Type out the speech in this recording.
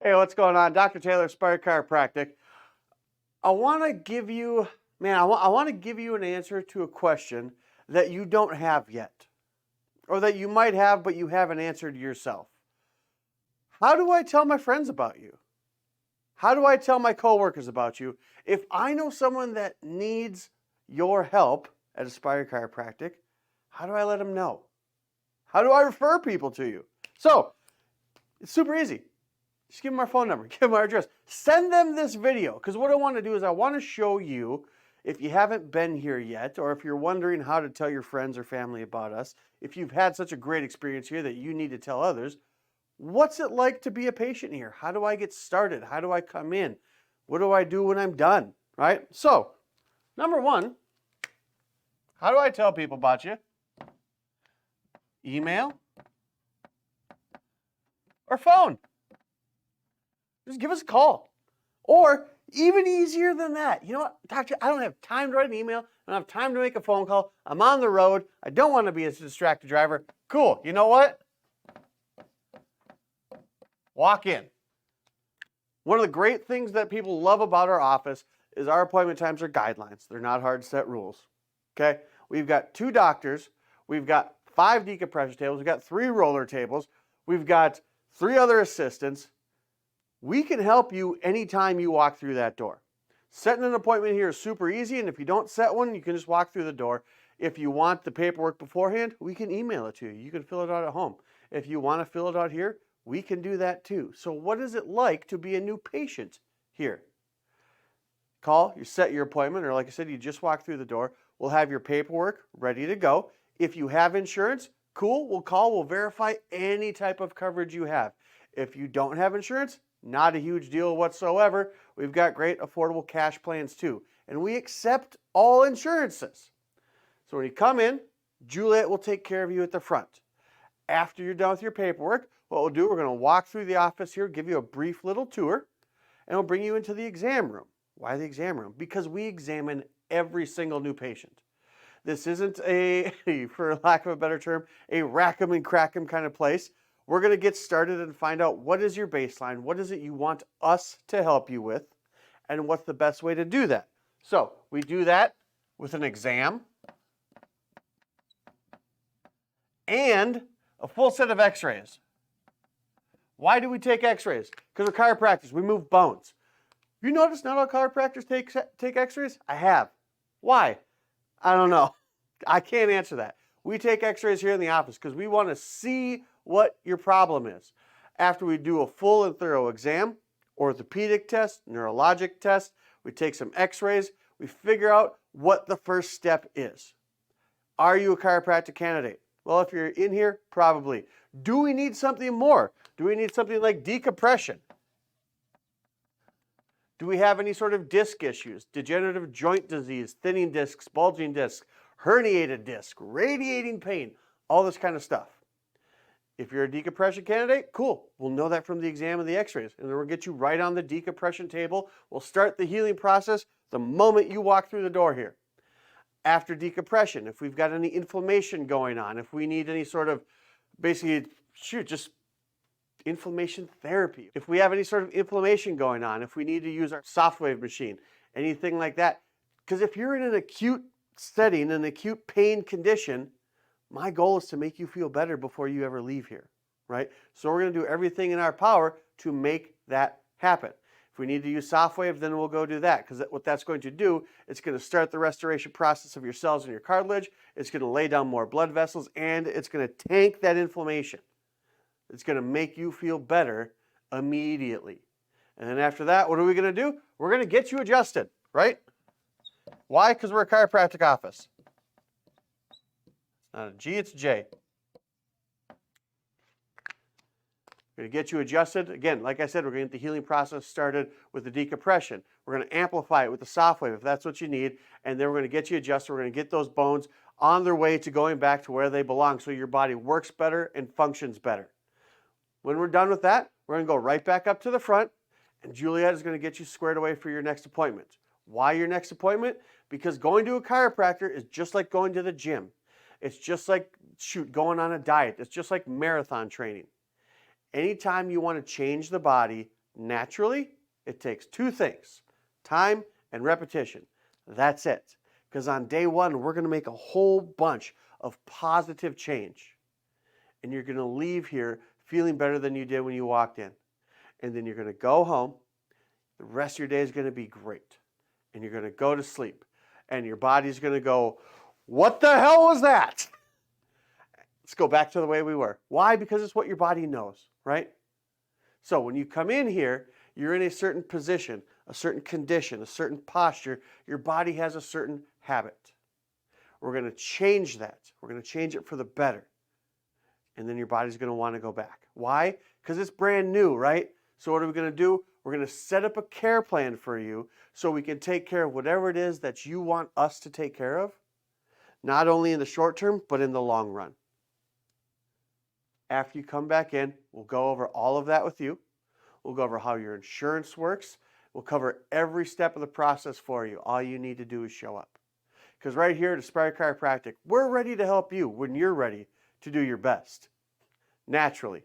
Hey, what's going on? Dr. Taylor, Aspire Chiropractic. I want to give you, I want to give you an answer to a question that you don't have yet, or that you might have, but you haven't answered yourself. How do I tell my friends about you? How do I tell my coworkers about you? If I know someone that needs your help at Aspire Chiropractic, how do I let them know? How do I refer people to you? So, it's super easy. Just give them our phone number, give them our address. Send them this video, because what I want to do is I want to show you, if you haven't been here yet, or if you're wondering how to tell your friends or family about us, if you've had such a great experience here that you need to tell others, what's it like to be a patient here? How do I get started? How do I come in? What do I do when I'm done, right? So, number one, how do I tell people about you? Email or phone. Just give us a call. Or even easier than that. You know what, doctor, I don't have time to write an email. I don't have time to make a phone call. I'm on the road. I don't want to be a distracted driver. Cool. You know what? Walk in. One of the great things that people love about our office is our appointment times are guidelines. They're not hard set rules. Okay? We've got 2 doctors. We've got 5 decompression tables. We've got 3 roller tables. We've got 3 other assistants. We can help you anytime you walk through that door. Setting an appointment here is super easy, and if you don't set one, you can just walk through the door. If you want the paperwork beforehand, we can email it to you. You can fill it out at home. If you want to fill it out here, we can do that too. So what is it like to be a new patient here? Call, you set your appointment, or like I said, you just walk through the door. We'll have your paperwork ready to go. If you have insurance, cool, we'll call, we'll verify any type of coverage you have. If you don't have insurance, not a huge deal whatsoever. We've got great affordable cash plans too. And we accept all insurances. So when you come in, Juliet will take care of you at the front. After you're done with your paperwork, what we'll do, we're going to walk through the office here, give you a brief little tour, and we'll bring you into the exam room. Why the exam room? Because we examine every single new patient. This isn't a, for lack of a better term, a rack 'em and crack 'em kind of place. We're going to get started and find out what is your baseline, what is it you want us to help you with, and what's the best way to do that. So we do that with an exam and a full set of x-rays. Why do we take x-rays? Because we're chiropractors, we move bones. You notice not all chiropractors take x-rays? I have. Why? I don't know. I can't answer that. We take x-rays here in the office because we want to see what your problem is. After we do a full and thorough exam, orthopedic test, neurologic test, we take some x-rays, we figure out what the first step is. Are you a chiropractic candidate? Well, if you're in here, probably. Do we need something more? Do we need something like decompression? Do we have any sort of disc issues, degenerative joint disease, thinning discs, bulging discs, herniated disc, radiating pain, all this kind of stuff? If you're a decompression candidate, cool. We'll know that from the exam and the x-rays, and then we'll get you right on the decompression table. We'll start the healing process the moment you walk through the door here. After decompression, if we've got any inflammation going on, if we need any sort of, basically, just inflammation therapy. If we have any sort of inflammation going on, if we need to use our soft wave machine, anything like that. Because if you're in an acute setting, an acute pain condition, my goal is to make you feel better before you ever leave here, right? So we're going to do everything in our power to make that happen. If we need to use soft wave, then we'll go do that, because what that's going to do, it's going to start the restoration process of your cells and your cartilage, it's going to lay down more blood vessels, and it's going to tank that inflammation. It's going to make you feel better immediately. And then after that, what are we going to do? We're going to get you adjusted, right? Why? Because we're a chiropractic office. Not a G, it's a J. We're going to get you adjusted. Again, like I said, we're going to get the healing process started with the decompression. We're going to amplify it with the soft wave if that's what you need. And then we're going to get you adjusted. We're going to get those bones on their way to going back to where they belong so your body works better and functions better. When we're done with that, we're going to go right back up to the front, and Juliet is going to get you squared away for your next appointment. Why your next appointment? Because going to a chiropractor is just like going to the gym. It's just like, going on a diet. It's just like marathon training. Anytime you want to change the body, Naturally, it takes two things, time and repetition. That's it. Because on day one, we're going to make a whole bunch of positive change. And you're going to leave here feeling better than you did when you walked in. And then you're going to go home. The rest of your day is going to be great. And you're going to go to sleep. And your body's going to go, what the hell was that? Let's go back to the way we were. Why? Because it's what your body knows, right? So when you come in here, you're in a certain position, a certain condition, a certain posture. Your body has a certain habit. We're going to change that. We're going to change it for the better. And then your body's going to want to go back. Why? Because it's brand new, right? So what are we going to do? We're going to set up a care plan for you so we can take care of whatever it is that you want us to take care of, not only in the short term, but in the long run. After you come back in, we'll go over all of that with you. We'll go over how your insurance works. We'll cover every step of the process for you. All you need to do is show up. Because right here at Aspire Chiropractic, we're ready to help you when you're ready to do your best, naturally.